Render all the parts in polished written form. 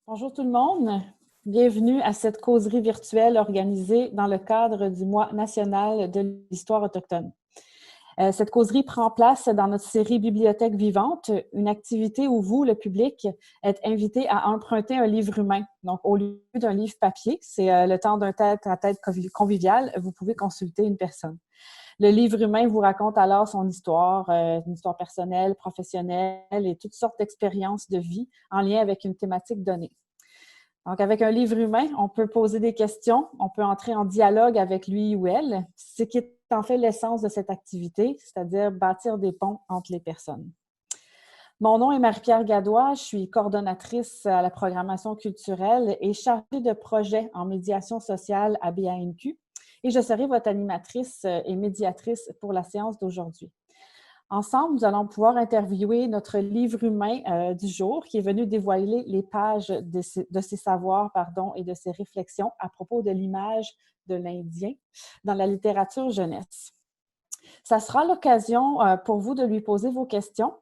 Bonjour tout le monde, bienvenue à cette causerie virtuelle organisée dans le cadre du Mois national de l'histoire autochtone. Cette causerie prend place dans notre série Bibliothèque vivante, une activité où vous, le public, êtes invité à emprunter un livre humain. Donc, au lieu d'un livre papier, c'est le temps d'un tête-à-tête convivial, vous pouvez consulter une personne. Le livre humain vous raconte alors son histoire, une histoire personnelle, professionnelle et toutes sortes d'expériences de vie en lien avec une thématique donnée. Donc, avec un livre humain, on peut poser des questions, on peut entrer en dialogue avec lui ou elle, ce qui est en fait l'essence de cette activité, c'est-à-dire bâtir des ponts entre les personnes. Mon nom est Marie-Pierre Gadois, je suis coordonnatrice à la programmation culturelle et chargée de projet en médiation sociale à BANQ et je serai votre animatrice et médiatrice pour la séance d'aujourd'hui. Ensemble, nous allons pouvoir interviewer notre livre humain du jour qui est venu dévoiler les pages de ses savoirs et de ses réflexions à propos de l'image de l'Indien dans la littérature jeunesse. Ça sera l'occasion pour vous de lui poser vos questions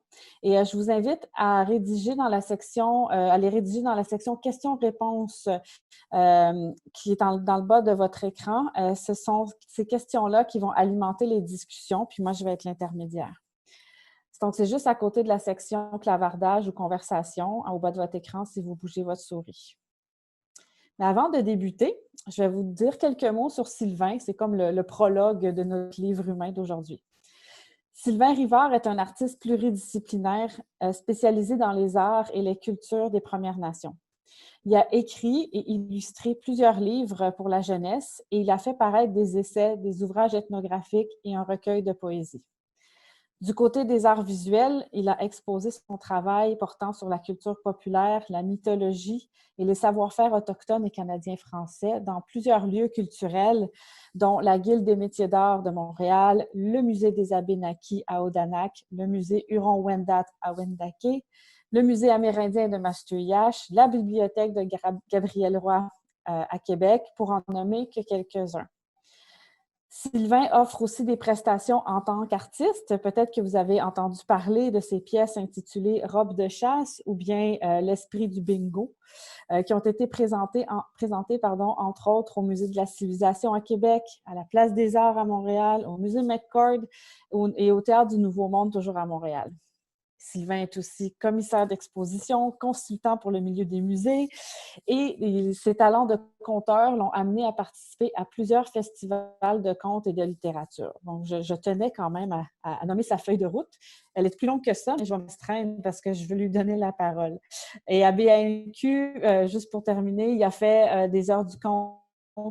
et je vous invite à rédiger dans la section, les rédiger dans la section questions-réponses qui est dans le bas de votre écran. Ce sont ces questions-là qui vont alimenter les discussions, puis moi, je vais être l'intermédiaire. Donc, c'est juste à côté de la section clavardage ou conversation, au bas de votre écran, si vous bougez votre souris. Mais avant de débuter, je vais vous dire quelques mots sur Sylvain. C'est comme le prologue de notre livre humain d'aujourd'hui. Sylvain Rivard est un artiste pluridisciplinaire spécialisé dans les arts et les cultures des Premières Nations. Il a écrit et illustré plusieurs livres pour la jeunesse et il a fait paraître des essais, des ouvrages ethnographiques et un recueil de poésie. Du côté des arts visuels, il a exposé son travail portant sur la culture populaire, la mythologie et les savoir-faire autochtones et canadiens-français dans plusieurs lieux culturels, dont la Guilde des métiers d'art de Montréal, le Musée des Abénaquis à Odanak, le Musée Huron-Wendat à Wendake, le Musée amérindien de Mashteuiache, la Bibliothèque de Gabriel Roy à Québec, pour en nommer que quelques-uns. Sylvain offre aussi des prestations en tant qu'artiste. Peut-être que vous avez entendu parler de ses pièces intitulées « Robe de chasse » ou bien « L'esprit du bingo », qui ont été présentées, entre autres, au Musée de la civilisation à Québec, à la Place des Arts à Montréal, au Musée McCord et au Théâtre du Nouveau Monde, toujours à Montréal. Sylvain est aussi commissaire d'exposition, consultant pour le milieu des musées et ses talents de conteur l'ont amené à participer à plusieurs festivals de contes et de littérature. Donc, je tenais quand même à nommer sa feuille de route. Elle est plus longue que ça, mais je vais m'astreindre parce que je veux lui donner la parole. Et à BANQ, juste pour terminer, il a fait des heures du conte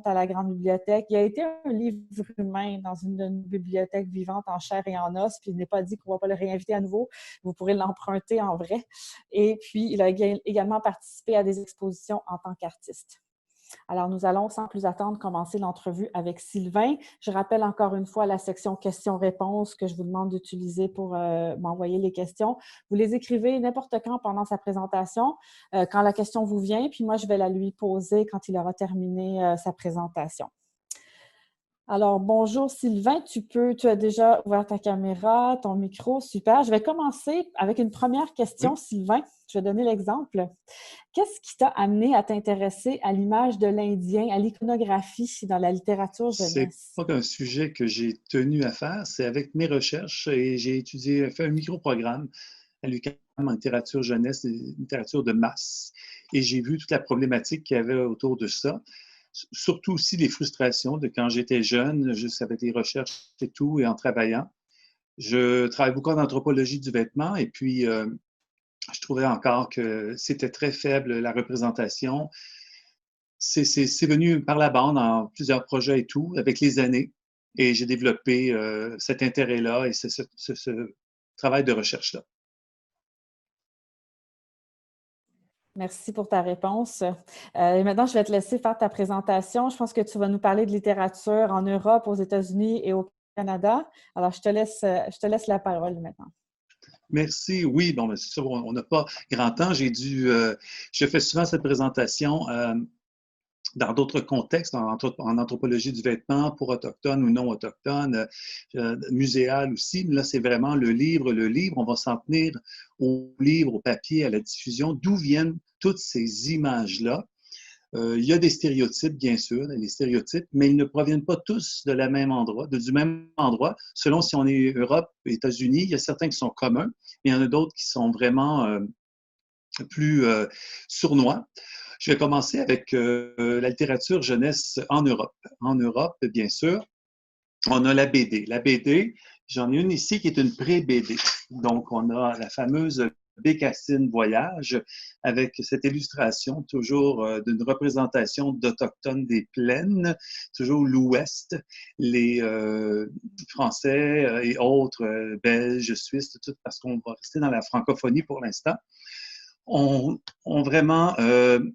à la Grande Bibliothèque. Il a été un livre humain dans une bibliothèque vivante en chair et en os, puis il n'est pas dit qu'on ne va pas le réinviter à nouveau. Vous pourrez l'emprunter en vrai. Et puis, il a également participé à des expositions en tant qu'artiste. Alors, nous allons, sans plus attendre, commencer l'entrevue avec Sylvain. Je rappelle encore une fois la section questions-réponses que je vous demande d'utiliser pour m'envoyer les questions. Vous les écrivez n'importe quand pendant sa présentation, quand la question vous vient, puis moi, je vais la lui poser quand il aura terminé sa présentation. Alors, bonjour Sylvain, tu as déjà ouvert ta caméra, ton micro, super. Je vais commencer avec une première question, Oui. Sylvain. Je vais donner l'exemple. Qu'est-ce qui t'a amené à t'intéresser à l'image de l'Indien, à l'iconographie dans la littérature C'est jeunesse? pas un sujet que j'ai tenu à faire, c'est avec mes recherches et j'ai fait un micro-programme à l'UQAM en littérature jeunesse et littérature de masse. Et j'ai vu toute la problématique qu'il y avait autour de ça. Surtout aussi les frustrations de quand j'étais jeune, juste avec les recherches et tout, et en travaillant. Je travaille beaucoup en anthropologie du vêtement et puis je trouvais encore que c'était très faible la représentation. C'est venu par la bande en plusieurs projets et tout, avec les années. Et j'ai développé cet intérêt-là et ce travail de recherche-là. Merci pour ta réponse. Et maintenant, je vais te laisser faire ta présentation. Je pense que tu vas nous parler de littérature en Europe, aux États-Unis et au Canada. Alors, je te laisse la parole maintenant. Merci. Oui, bon, c'est sûr, on n'a pas grand temps. Je fais souvent cette présentation dans d'autres contextes, en anthropologie du vêtement, pour autochtones ou non autochtones, muséal aussi. Mais là, c'est vraiment le livre. Le livre, on va s'en tenir au livre, au papier, à la diffusion. D'où viennent toutes ces images-là? Il y a des stéréotypes, bien sûr, des stéréotypes, mais ils ne proviennent pas tous de la même endroit, du même endroit. Selon si on est Europe, États-Unis, il y a certains qui sont communs, mais il y en a d'autres qui sont vraiment plus sournois. Je vais commencer avec la littérature jeunesse en Europe. En Europe, bien sûr, on a la BD. La BD, j'en ai une ici qui est une pré-BD. Donc, on a la fameuse Bécassine Voyage avec cette illustration toujours d'une représentation d'Autochtones des plaines, toujours l'Ouest, les Français et autres, Belges, Suisses, tout, parce qu'on va rester dans la francophonie pour l'instant, ont vraiment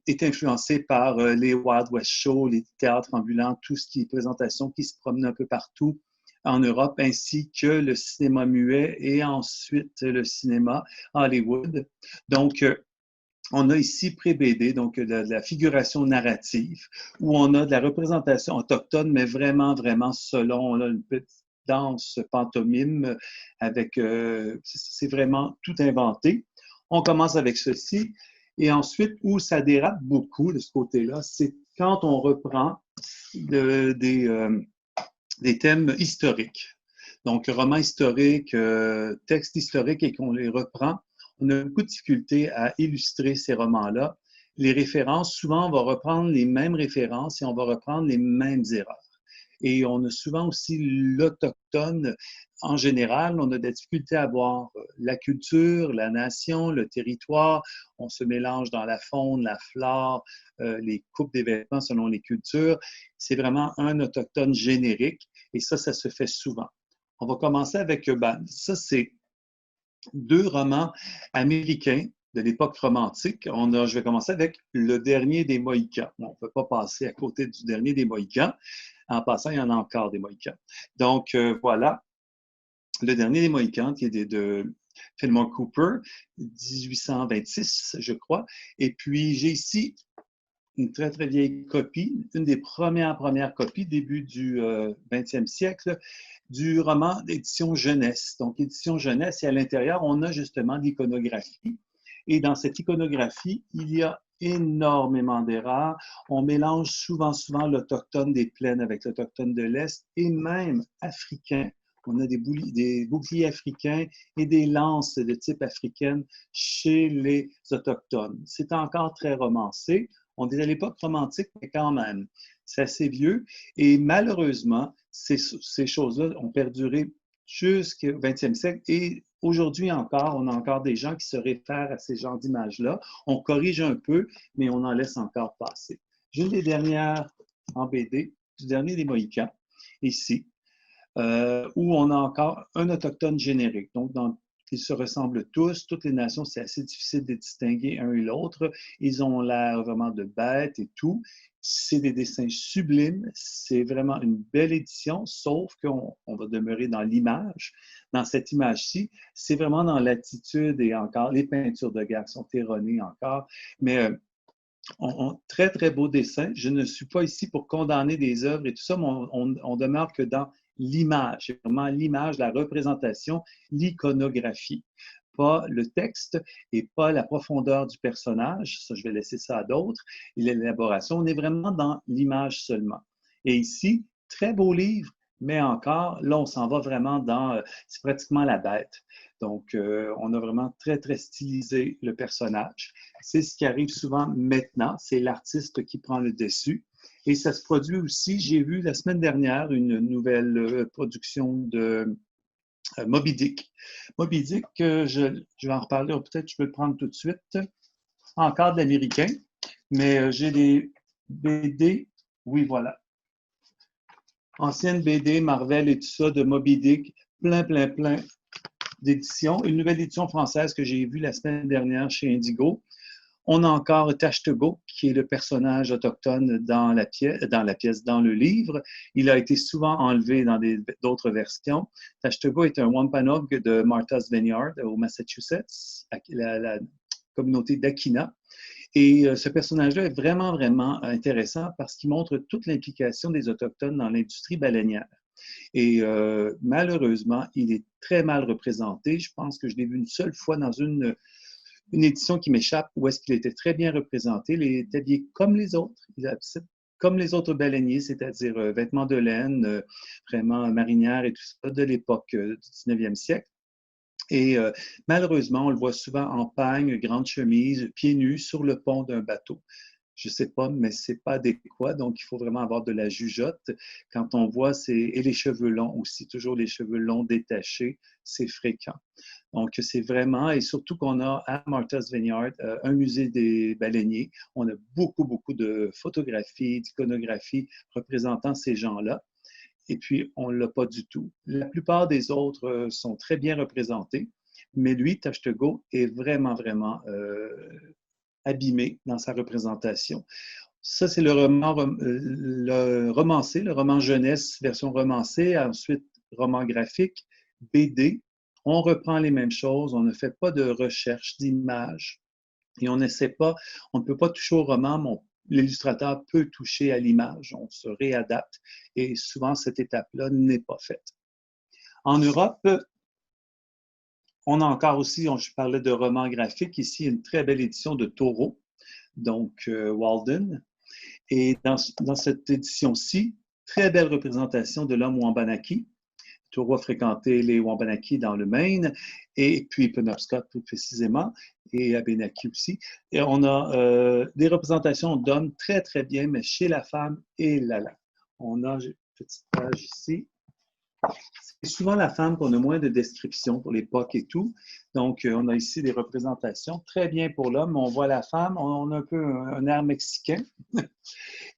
été influencés par les Wild West Shows, les théâtres ambulants, tout ce qui est présentation qui se promène un peu partout en Europe, ainsi que le cinéma muet et ensuite le cinéma Hollywood. Donc, on a ici pré-BD, donc de la figuration narrative, où on a de la représentation autochtone, mais vraiment, vraiment selon, on a une petite danse pantomime avec, c'est vraiment tout inventé. On commence avec ceci. Et ensuite, où ça dérape beaucoup de ce côté-là, c'est quand on reprend des thèmes historiques. Donc, romans historiques, textes historiques, et qu'on les reprend. On a beaucoup de difficulté à illustrer ces romans-là. Les références, souvent, on va reprendre les mêmes références et on va reprendre les mêmes erreurs. Et on a souvent aussi l'autochtone. En général, on a des difficultés à voir la culture, la nation, le territoire. On se mélange dans la faune, la flore, les coupes des vêtements selon les cultures. C'est vraiment un autochtone générique et ça se fait souvent. On va commencer avec, ça c'est deux romans américains de l'époque romantique. Je vais commencer avec Le Dernier des Mohicans. On ne peut pas passer à côté du Dernier des Mohicans. En passant, il y en a encore des Mohicans. Donc, voilà, Le Dernier des Mohicans, qui est de Fillmore Cooper, 1826, je crois. Et puis, j'ai ici une très, très vieille copie, une des premières copies, début du 20e siècle, du roman d'édition jeunesse. Donc, édition jeunesse, et à l'intérieur, on a justement l'iconographie. Et dans cette iconographie, il y a énormément d'erreurs. On mélange souvent l'autochtone des plaines avec l'autochtone de l'Est et même africain. On a des boucliers africains et des lances de type africaine chez les autochtones. C'est encore très romancé. On est à l'époque romantique, mais quand même, c'est assez vieux. Et malheureusement, ces choses-là ont perduré jusqu'au 20e siècle. Et aujourd'hui encore, on a encore des gens qui se réfèrent à ces genres d'images-là. On corrige un peu, mais on en laisse encore passer. J'ai une des dernières en BD, du Dernier des Mohicans, ici, où on a encore un autochtone générique. Donc, ils se ressemblent tous, toutes les nations, c'est assez difficile de distinguer un et l'autre. Ils ont l'air vraiment de bêtes et tout. C'est des dessins sublimes, c'est vraiment une belle édition, sauf qu'on va demeurer dans l'image. Dans cette image-ci, c'est vraiment dans l'attitude et encore, les peintures de guerre sont erronées encore, mais très, très beau dessin. Je ne suis pas ici pour condamner des œuvres et tout ça, mais on demeure que dans l'image, c'est vraiment l'image, la représentation, l'iconographie, pas le texte et pas la profondeur du personnage. Ça, je vais laisser ça à d'autres. L'élaboration, on est vraiment dans l'image seulement. Et ici, très beau livre, mais encore, là, on s'en va vraiment dans, c'est pratiquement la bête. Donc, on a vraiment très, très stylisé le personnage. C'est ce qui arrive souvent maintenant, c'est l'artiste qui prend le dessus. Et ça se produit aussi, j'ai vu la semaine dernière une nouvelle production de Moby Dick. Moby Dick, je vais en reparler, peut-être je peux le prendre tout de suite. Encore de l'américain, mais j'ai des BD, oui, voilà. Ancienne BD, Marvel et tout ça, de Moby Dick, plein d'éditions. Une nouvelle édition française que j'ai vue la semaine dernière chez Indigo. On a encore Tashtego, qui est le personnage autochtone dans le livre. Il a été souvent enlevé dans d'autres versions. Tashtego est un Wampanoag de Martha's Vineyard au Massachusetts, la communauté d'Akina. Et ce personnage-là est vraiment, vraiment intéressant parce qu'il montre toute l'implication des Autochtones dans l'industrie baleinière. Et malheureusement, il est très mal représenté. Je pense que je l'ai vu une seule fois dans une édition qui m'échappe où est-ce qu'il était très bien représenté. Il était habillé comme les autres. Comme les autres baleiniers, c'est-à-dire vêtements de laine, vraiment marinière et tout ça de l'époque du 19e siècle. Et malheureusement, on le voit souvent en pagne, grande chemise, pieds nus sur le pont d'un bateau. Je ne sais pas, mais ce n'est pas adéquat, donc il faut vraiment avoir de la jugeote. Quand on voit, et les cheveux longs aussi, toujours les cheveux longs détachés, c'est fréquent. Donc, c'est vraiment, et surtout qu'on a à Martha's Vineyard un musée des baleiniers. On a beaucoup, beaucoup de photographies, d'iconographies représentant ces gens-là. Et puis, on ne l'a pas du tout. La plupart des autres sont très bien représentés, mais lui, Tashtego, est vraiment, vraiment abîmé dans sa représentation. Ça, c'est le romancé, le roman jeunesse, version romancée, ensuite roman graphique, BD. On reprend les mêmes choses, on ne fait pas de recherche d'images et on n'essaie pas, on ne peut pas toucher au roman, mais l'illustrateur peut toucher à l'image, on se réadapte et souvent cette étape-là n'est pas faite. En Europe, on a encore aussi, je parlais de romans graphiques, ici une très belle édition de Taureau, donc Walden. Et dans cette édition-ci, très belle représentation de l'homme Wabanaki. Taureau a fréquenté les Wabanaki dans le Maine, et puis Penobscot plus précisément, et Abenaki aussi. Et on a des représentations d'hommes très, très bien, mais chez la femme et l'ala. On a une petite page ici. C'est souvent la femme qu'on a moins de descriptions pour l'époque et tout. Donc, on a ici des représentations très bien pour l'homme. On voit la femme, on a un peu un air mexicain.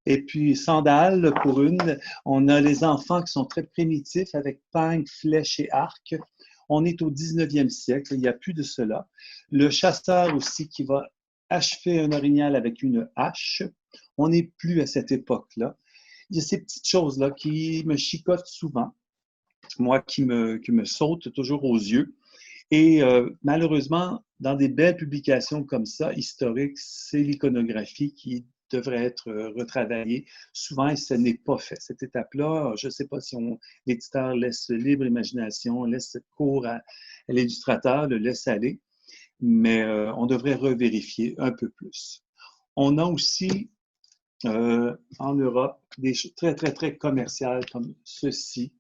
Et puis, sandales pour une. On a les enfants qui sont très primitifs avec pagne, flèche et arc. On est au 19e siècle, il n'y a plus de cela. Le chasseur aussi qui va achever un orignal avec une hache. On n'est plus à cette époque-là. Il y a ces petites choses-là qui me chicotent souvent, moi qui me sautent toujours aux yeux. Et malheureusement, dans des belles publications comme ça, historiques, c'est l'iconographie qui devrait être retravaillée. Souvent, ce n'est pas fait. Cette étape-là, je ne sais pas si l'éditeur laisse libre imagination, laisse cours à l'illustrateur, le laisse aller, mais on devrait revérifier un peu plus. On a aussi en Europe des choses très, très, très commerciales comme ceci.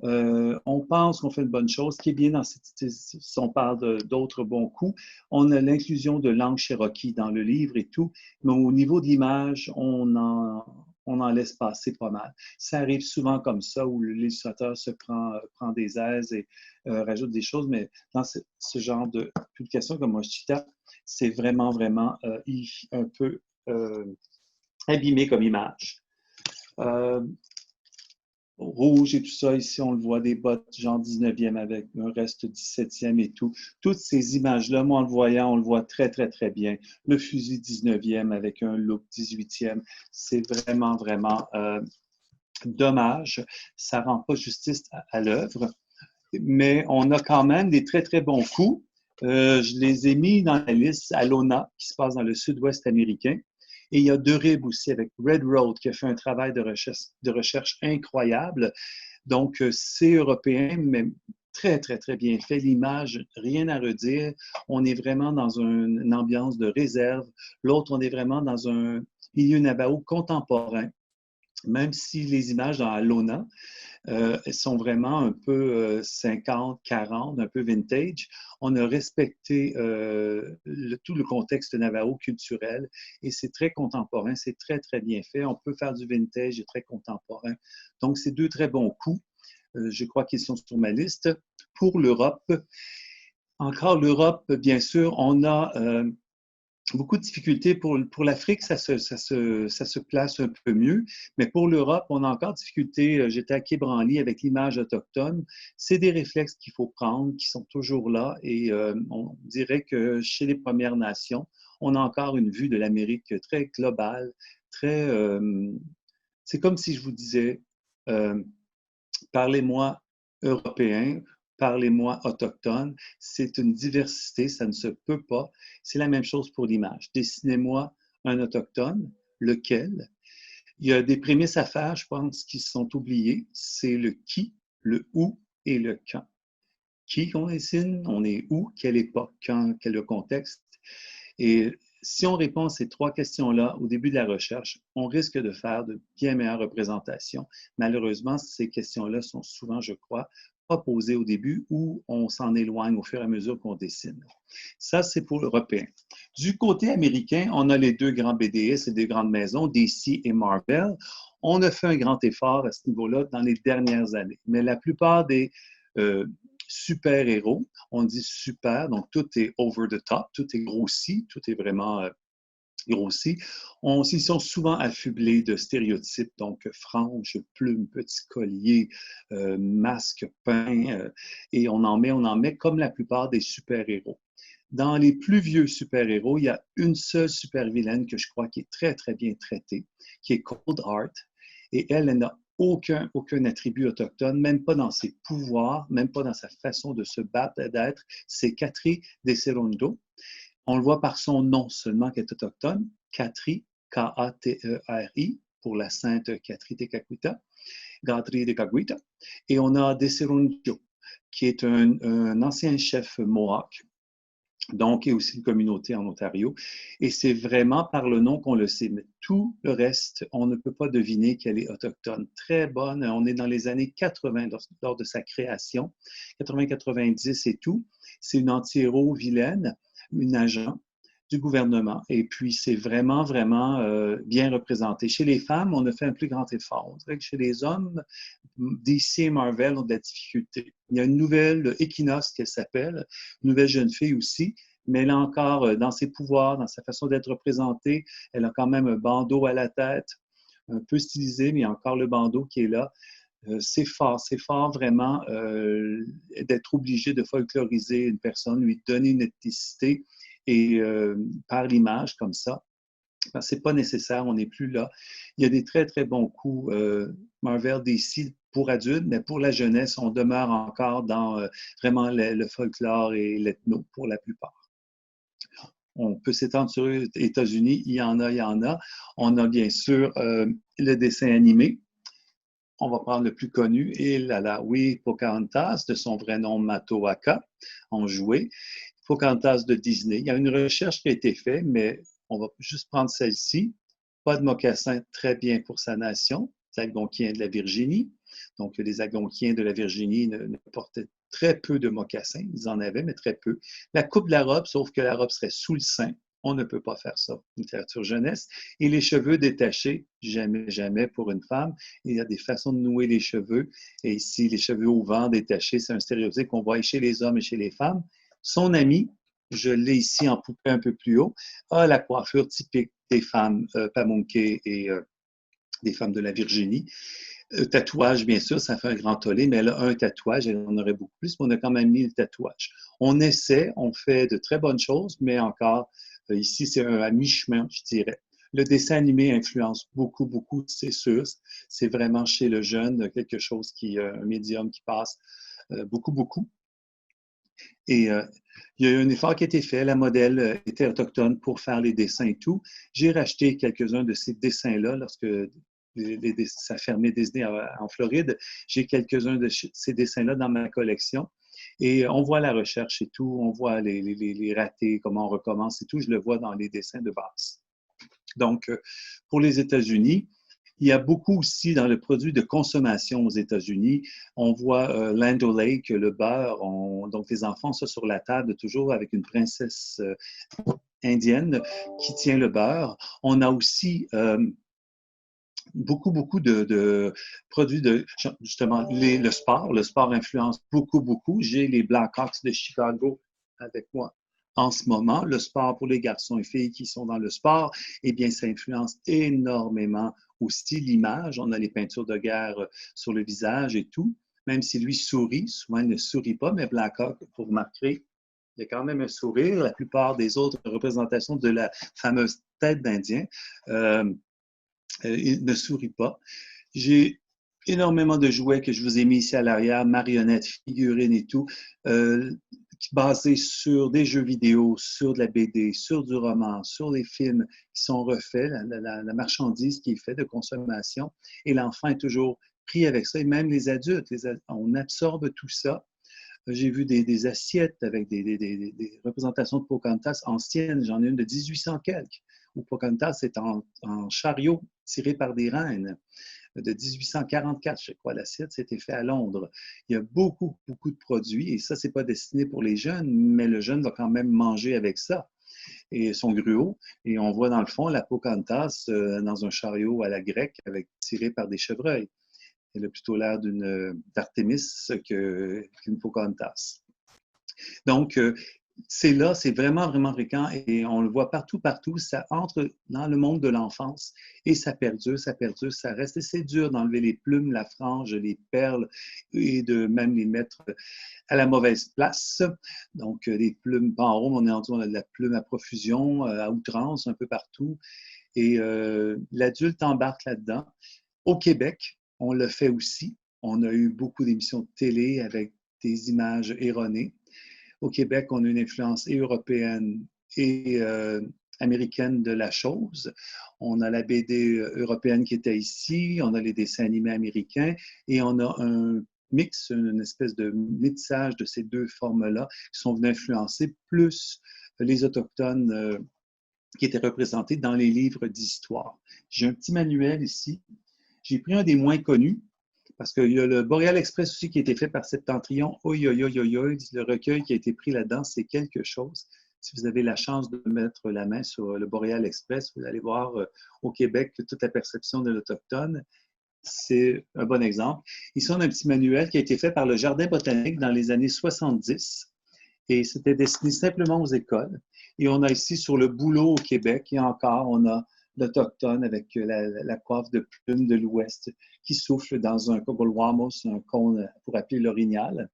On pense qu'on fait une bonne chose. Ce qui est bien si on parle d'autres bons coups, on a l'inclusion de langue cherokee dans le livre et tout, mais au niveau de l'image, on en laisse passer pas mal. Ça arrive souvent comme ça, où l'illustrateur prend des aises et rajoute des choses, mais dans ce genre de publication comme Mochita, c'est vraiment, vraiment un peu abîmé comme image. Rouge et tout ça, ici on le voit, des bottes genre 19e avec un reste 17e et tout. Toutes ces images-là, moi en le voyant, on le voit très, très, très bien. Le fusil 19e avec un look 18e, c'est vraiment, vraiment dommage. Ça ne rend pas justice à l'œuvre, mais on a quand même des très, très bons coups. Je les ai mis dans la liste Alona, qui se passe dans le sud-ouest américain. Et il y a Derib aussi avec Red Road qui a fait un travail de recherche incroyable. Donc, c'est européen, mais très, très, très bien fait. L'image, rien à redire. On est vraiment dans une ambiance de réserve. L'autre, on est vraiment dans un milieu navajo contemporain. Même si les images dans Alona sont vraiment un peu 50, 40, un peu vintage. On a respecté tout le contexte navajo culturel et c'est très contemporain, c'est très, très bien fait. On peut faire du vintage et très contemporain. Donc, c'est deux très bons coups. Je crois qu'ils sont sur ma liste. Pour l'Europe, encore l'Europe, bien sûr, on a beaucoup de difficultés pour l'Afrique, ça se place un peu mieux, mais pour l'Europe, on a encore difficulté. J'étais à Quai-Branly avec l'image autochtone. C'est des réflexes qu'il faut prendre, qui sont toujours là, et on dirait que chez les Premières Nations, on a encore une vue de l'Amérique très globale, très. C'est comme si je vous disais, parlez-moi européen parlez-moi autochtone. C'est une diversité, ça ne se peut pas. C'est la même chose pour l'image. Dessinez-moi un autochtone, lequel? Il y a des prémices à faire, je pense, qui sont oubliées. C'est le qui, le où et le quand. Qui qu'on dessine, on est où, quelle époque, quand, quel est le contexte. Et si on répond à ces trois questions-là au début de la recherche, on risque de faire de bien meilleures représentations. Malheureusement, ces questions-là sont souvent, je crois, pas posées au début ou on s'en éloigne au fur et à mesure qu'on dessine. Ça, c'est pour l'européen. Du côté américain, on a les deux grands BDS et deux grandes maisons, DC et Marvel. On a fait un grand effort à ce niveau-là dans les dernières années. Mais la plupart des super-héros, on dit super, donc tout est over the top, tout est grossi, tout est vraiment grossi. Ils sont souvent affublés de stéréotypes, donc franges, plumes, petits colliers, masques peints, et on en met comme la plupart des super-héros. Dans les plus vieux super-héros, il y a une seule super-vilaine que je crois qui est très, très bien traitée, qui est Cold Heart, et elle n'a aucun attribut autochtone, même pas dans ses pouvoirs, même pas dans sa façon de se battre, d'être. C'est Katri Deserondo. On le voit par son nom seulement qui est autochtone, Katri, K-A-T-E-R-I, pour la sainte Katri Tekakwitha, Gatri Tekakwitha. Et on a Deserondo, qui est un ancien chef Mohawk, donc il y a aussi une communauté en Ontario. Et c'est vraiment par le nom qu'on le sait. Mais tout le reste, on ne peut pas deviner qu'elle est autochtone. Très bonne. On est dans les années 80 lors de sa création, 80-90 et tout. C'est une anti-héros vilaine, une agent du gouvernement. Et puis, c'est vraiment, vraiment bien représenté. Chez les femmes, on a fait un plus grand effort. On dirait que chez les hommes, DC et Marvel ont de la difficulté. Il y a une nouvelle Equinox qu'elle s'appelle, une nouvelle jeune fille aussi, mais elle a encore, dans ses pouvoirs, dans sa façon d'être représentée, elle a quand même un bandeau à la tête, un peu stylisé, mais il y a encore le bandeau qui est là. C'est fort vraiment d'être obligé de folkloriser une personne, lui donner une ethnicité et par l'image comme ça. C'est pas nécessaire, on n'est plus là. Il y a des très, très bons coups Marvel DC pour adultes, mais pour la jeunesse, on demeure encore dans vraiment le folklore et l'ethno pour la plupart. On peut s'étendre sur les États-Unis, il y en a. On a bien sûr le dessin animé. On va prendre le plus connu, et là, oui, Pocahontas, de son vrai nom Matoaka, en jouet. Pocahontas de Disney. Il y a une recherche qui a été faite, mais on va juste prendre celle-ci. Pas de mocassin, très bien pour sa nation, les Algonquiens de la Virginie. Donc, les Algonquiens de la Virginie ne portaient très peu de mocassins. Ils en avaient, mais très peu. La coupe de la robe, sauf que la robe serait sous le sein. On ne peut pas faire ça, littérature jeunesse. Et les cheveux détachés, jamais, jamais pour une femme. Il y a des façons de nouer les cheveux. Et ici, les cheveux au vent détachés, c'est un stéréotype qu'on voit chez les hommes et chez les femmes. Son ami, je l'ai ici en poupée un peu plus haut, a la coiffure typique des femmes pamunké et des femmes de la Virginie. Tatouage, bien sûr, ça fait un grand tollé, mais elle a un tatouage, elle en aurait beaucoup plus, mais on a quand même mis le tatouage. On essaie, on fait de très bonnes choses, mais encore, ici, c'est à mi-chemin, je dirais. Le dessin animé influence beaucoup, c'est sûr. C'est vraiment chez le jeune quelque chose un médium qui passe beaucoup. Et il y a eu un effort qui a été fait. La modèle était autochtone pour faire les dessins et tout. J'ai racheté quelques-uns de ces dessins-là lorsque ça a fermé Disney en Floride. J'ai quelques-uns de ces dessins-là dans ma collection. Et on voit la recherche et tout. On voit les ratés, comment on recommence et tout. Je le vois dans les dessins de base. Donc, pour les États-Unis, il y a beaucoup aussi dans le produit de consommation aux États-Unis. On voit Land O'Lakes, le beurre. Donc, les enfants sont sur la table toujours avec une princesse indienne qui tient le beurre. On a aussi beaucoup de produits de, justement, le sport. Le sport influence beaucoup. J'ai les Blackhawks de Chicago avec moi en ce moment. Le sport pour les garçons et filles qui sont dans le sport, eh bien, ça influence énormément aussi l'image. On a les peintures de guerre sur le visage et tout. Même si lui sourit, souvent il ne sourit pas, mais Blackhawk, pour remarquer, il y a quand même un sourire. La plupart des autres représentations de la fameuse tête d'Indien, il ne sourit pas. J'ai énormément de jouets que je vous ai mis ici à l'arrière, marionnettes, figurines et tout, basés sur des jeux vidéo, sur de la BD, sur du roman, sur des films qui sont refaits, la marchandise qui est faite de consommation. Et l'enfant est toujours pris avec ça, et même les adultes, on absorbe tout ça. J'ai vu des assiettes avec des représentations de Pocahontas anciennes. J'en ai une de 1800 quelques, où Pocahontas est en chariot tiré par des reines de 1844, je crois. L'assiette, c'était fait à Londres. Il y a beaucoup, beaucoup de produits et ça, c'est pas destiné pour les jeunes, mais le jeune va quand même manger avec ça et son gruau. Et on voit dans le fond la Pocahontas dans un chariot à la grecque tiré par des chevreuils. Elle a plutôt l'air d'Artémis qu'une Pocahontas. Donc, c'est là, c'est vraiment, vraiment fréquent et on le voit partout, partout. Ça entre dans le monde de l'enfance et ça perdure, ça reste. Et c'est dur d'enlever les plumes, la frange, les perles et de même les mettre à la mauvaise place. Donc, les plumes, pas en rond, on a de la plume à profusion, à outrance, un peu partout. Et l'adulte embarque là-dedans. Au Québec, on le fait aussi. On a eu beaucoup d'émissions de télé avec des images erronées. Au Québec, on a une influence européenne et américaine de la chose. On a la BD européenne qui était ici, on a les dessins animés américains et on a un mix, une espèce de métissage de ces deux formes-là qui sont venus influencer plus les Autochtones qui étaient représentés dans les livres d'histoire. J'ai un petit manuel ici. J'ai pris un des moins connus, parce qu'il y a le Boréal Express aussi qui a été fait par Septentrion. Oi, oi, oi, oi, oi. Le recueil qui a été pris là-dedans, c'est quelque chose. Si vous avez la chance de mettre la main sur le Boréal Express, vous allez voir au Québec toute la perception de l'Autochtone. C'est un bon exemple. Ici, on a un petit manuel qui a été fait par le Jardin botanique dans les années 70 et c'était destiné simplement aux écoles. Et on a ici sur le boulot au Québec, et encore, on a l'Autochtone avec la coiffe de plume de l'Ouest qui souffle dans un Kogolwamos, un cône pour appeler l'orignal.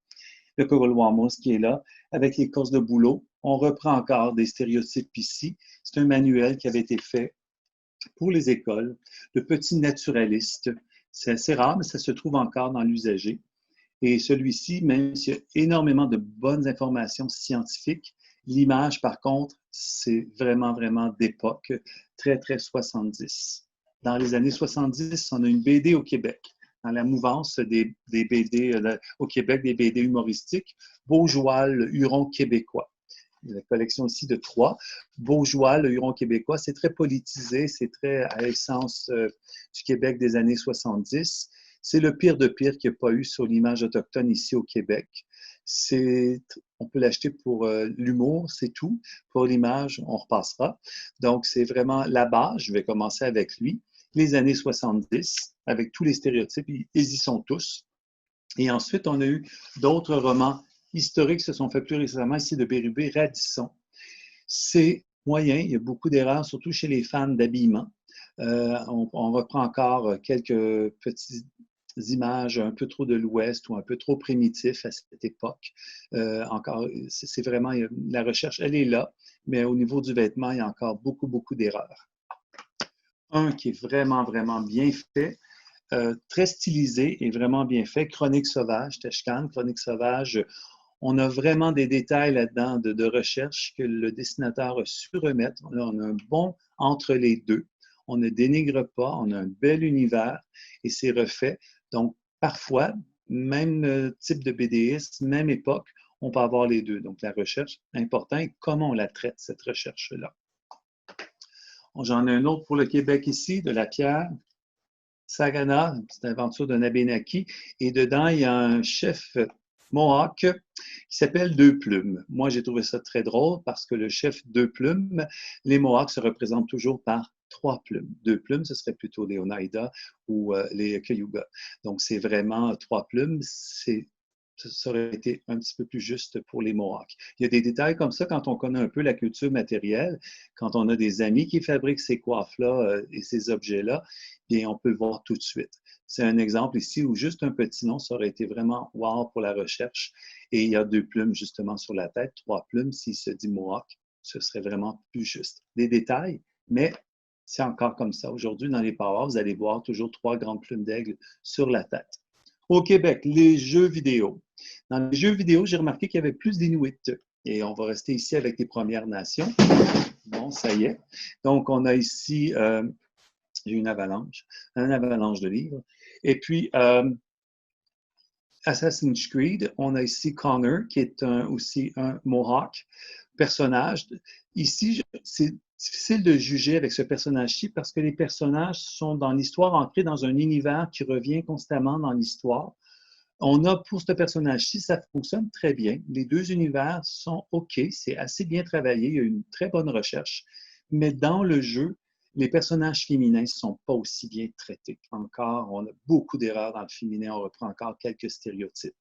Le Kogolwamos qui est là, avec les courses de boulot. On reprend encore des stéréotypes ici. C'est un manuel qui avait été fait pour les écoles, le petit naturaliste. C'est assez rare, mais ça se trouve encore dans l'usager. Et celui-ci, même s'il y a énormément de bonnes informations scientifiques, l'image, par contre, c'est vraiment, vraiment d'époque, très, très 70. Dans les années 70, on a une BD au Québec, dans la mouvance des BD au Québec, des BD humoristiques, Beaujois, le Huron québécois. La collection ici de trois. Beaujois, le Huron québécois, c'est très politisé, c'est très à l'essence du Québec des années 70. C'est le pire de pire qu'il n'y a pas eu sur l'image autochtone ici au Québec. On peut l'acheter pour l'humour, c'est tout. Pour l'image, on repassera. Donc, c'est vraiment la base. Je vais commencer avec lui. Les années 70, avec tous les stéréotypes, ils y sont tous. Et ensuite, on a eu d'autres romans historiques qui se sont faits plus récemment ici de Bérubé, Radisson. C'est moyen, il y a beaucoup d'erreurs, surtout chez les fans d'habillement. On reprend encore quelques petites images un peu trop de l'Ouest ou un peu trop primitifs à cette époque. Encore, c'est vraiment, la recherche, elle est là, mais au niveau du vêtement, il y a encore beaucoup, beaucoup d'erreurs. Un qui est vraiment, vraiment bien fait, très stylisé et vraiment bien fait, Chronique sauvage, Teshkan, Chronique sauvage. On a vraiment des détails là-dedans de recherche que le dessinateur a su remettre. Là, on a un bon entre les deux. On ne dénigre pas, on a un bel univers et c'est refait. Donc, parfois, même type de BDiste, même époque, on peut avoir les deux. Donc, la recherche, important, et comment on la traite, cette recherche-là. J'en ai un autre pour le Québec ici, de la pierre. Sagana, une petite aventure d'un Abénaki. Et dedans, il y a un chef Mohawk qui s'appelle Deux Plumes. Moi, j'ai trouvé ça très drôle parce que le chef Deux Plumes, les Mohawks se représentent toujours par trois plumes. Deux plumes, ce serait plutôt les Oneida ou les Cayuga. Donc, c'est vraiment trois plumes. Ça aurait été un petit peu plus juste pour les Mohawks. Il y a des détails comme ça quand on connaît un peu la culture matérielle, quand on a des amis qui fabriquent ces coiffes-là et ces objets-là, bien, on peut le voir tout de suite. C'est un exemple ici où juste un petit nom, ça aurait été vraiment wow pour la recherche. Et il y a deux plumes justement sur la tête, trois plumes. S'il se dit Mohawk, ce serait vraiment plus juste. Des détails, mais C'est encore comme ça. Aujourd'hui, dans les parois, vous allez voir toujours 3 grandes plumes d'aigle sur la tête. Au Québec, les jeux vidéo. Dans les jeux vidéo, j'ai remarqué qu'il y avait plus d'Inuits. Et on va rester ici avec les Premières Nations. Bon, ça y est. Donc, on a ici, j'ai une avalanche de livres. Et puis, Assassin's Creed, on a ici Connor, qui est aussi un Mohawk personnage. Ici, c'est difficile de juger avec ce personnage-ci parce que les personnages sont dans l'histoire, ancrés dans un univers qui revient constamment dans l'histoire. On a pour ce personnage-ci, ça fonctionne très bien. Les deux univers sont OK, c'est assez bien travaillé, il y a une très bonne recherche. Mais dans le jeu, les personnages féminins ne sont pas aussi bien traités. Encore, on a beaucoup d'erreurs dans le féminin, on reprend encore quelques stéréotypes.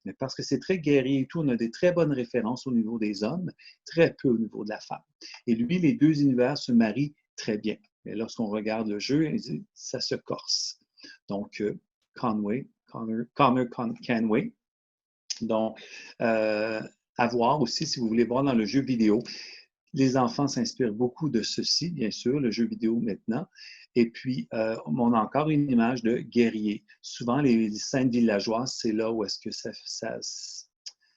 Mais parce que c'est très guerrier et tout, on a des très bonnes références au niveau des hommes, très peu au niveau de la femme. Et lui, les deux univers se marient très bien. Mais lorsqu'on regarde le jeu, ça se corse. Donc, Connor Canway. Donc, à voir aussi si vous voulez voir dans le jeu vidéo. Les enfants s'inspirent beaucoup de ceci, bien sûr, le jeu vidéo maintenant. Et puis, on a encore une image de guerrier. Souvent, les scènes villageoises, c'est là où est-ce que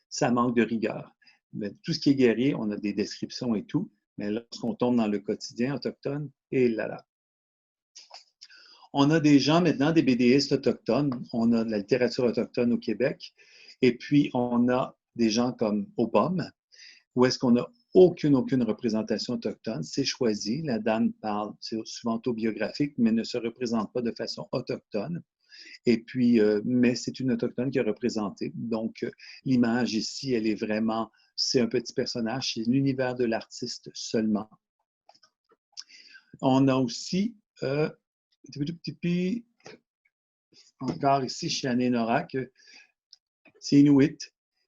ça manque de rigueur. Mais tout ce qui est guerrier, on a des descriptions et tout. Mais lorsqu'on tombe dans le quotidien autochtone, et là là. On a des gens maintenant, des BDistes autochtones. On a de la littérature autochtone au Québec. Et puis, on a des gens comme Obama, où est-ce qu'on n'a aucune représentation autochtone. C'est choisi. La dame parle, c'est souvent autobiographique, mais ne se représente pas de façon autochtone. Et puis, mais c'est une autochtone qui est représentée. Donc, l'image ici, elle est vraiment, c'est un petit personnage, c'est l'univers de l'artiste seulement. On a aussi, encore ici chez Anénorak, c'est Inuit.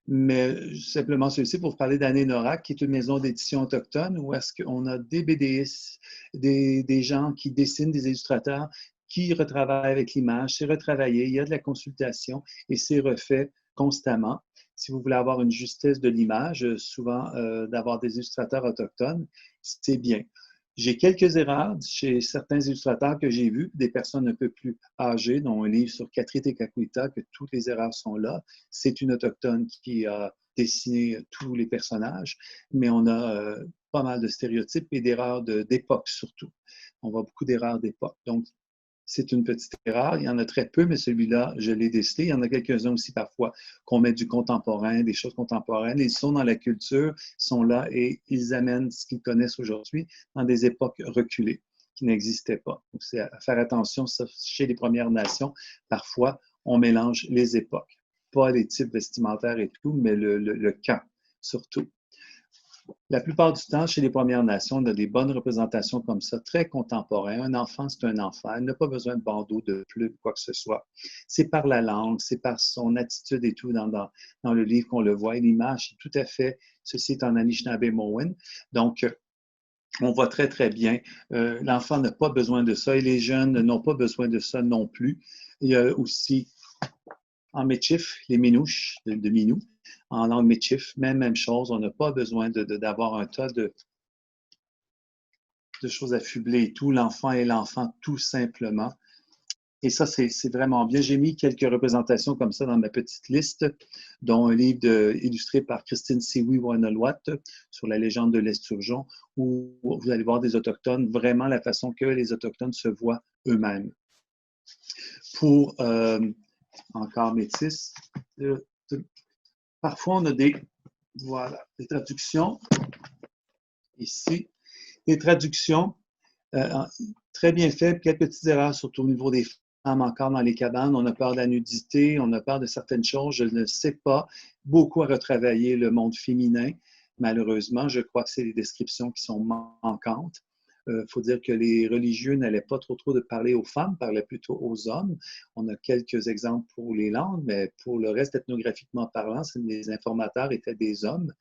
Mais simplement ceci pour vous parler d'Anénorak, qui est une maison d'édition autochtone, où est-ce qu'on a des BDistes, des gens qui dessinent, des illustrateurs, qui retravaillent avec l'image. C'est retravaillé, il y a de la consultation et c'est refait constamment. Si vous voulez avoir une justesse de l'image, souvent d'avoir des illustrateurs autochtones, c'est bien. J'ai quelques erreurs chez certains illustrateurs que j'ai vus, des personnes un peu plus âgées, dont un livre sur Catri Tekakwitha, que toutes les erreurs sont là. C'est une autochtone qui a dessiné tous les personnages, mais on a pas mal de stéréotypes et d'erreurs d'époque surtout. On voit beaucoup d'erreurs d'époque. Donc, c'est une petite erreur. Il y en a très peu, mais celui-là, je l'ai décelé. Il y en a quelques-uns aussi parfois qu'on met du contemporain, des choses contemporaines. Ils sont dans la culture, sont là et ils amènent ce qu'ils connaissent aujourd'hui dans des époques reculées qui n'existaient pas. Donc, c'est à faire attention. Ça, chez les Premières Nations, parfois, on mélange les époques. Pas les types vestimentaires et tout, mais le camp, surtout. La plupart du temps, chez les Premières Nations, on a des bonnes représentations comme ça, très contemporaines. Un enfant, c'est un enfant. Il n'a pas besoin de bandeau, de plume, quoi que ce soit. C'est par la langue, c'est par son attitude et tout dans le livre qu'on le voit. Et l'image, c'est tout à fait, ceci est en Anishinaabe-Mowen. Donc, on voit très, très bien. L'enfant n'a pas besoin de ça et les jeunes n'ont pas besoin de ça non plus. Il y a aussi en Michif, les minouches de Minou. En langue Michif, même chose, on n'a pas besoin d'avoir un tas de choses affublées et tout. L'enfant est l'enfant tout simplement. Et ça, c'est vraiment bien. J'ai mis quelques représentations comme ça dans ma petite liste, dont un livre illustré par Christine Siwi-Wanolwat sur la légende de l'Esturgeon, où vous allez voir des Autochtones, vraiment la façon que les Autochtones se voient eux-mêmes. Pour encore métis, parfois on a des traductions ici. Les traductions, très bien faites, quelques petites erreurs, surtout au niveau des femmes encore dans les cabanes. On a peur de la nudité, on a peur de certaines choses, je ne sais pas. Beaucoup à retravailler le monde féminin. Malheureusement, je crois que c'est les descriptions qui sont manquantes. Faut dire que les religieux n'allaient pas trop de parler aux femmes, parlaient plutôt aux hommes. On a quelques exemples pour les langues, mais pour le reste, ethnographiquement parlant, les informateurs étaient des hommes.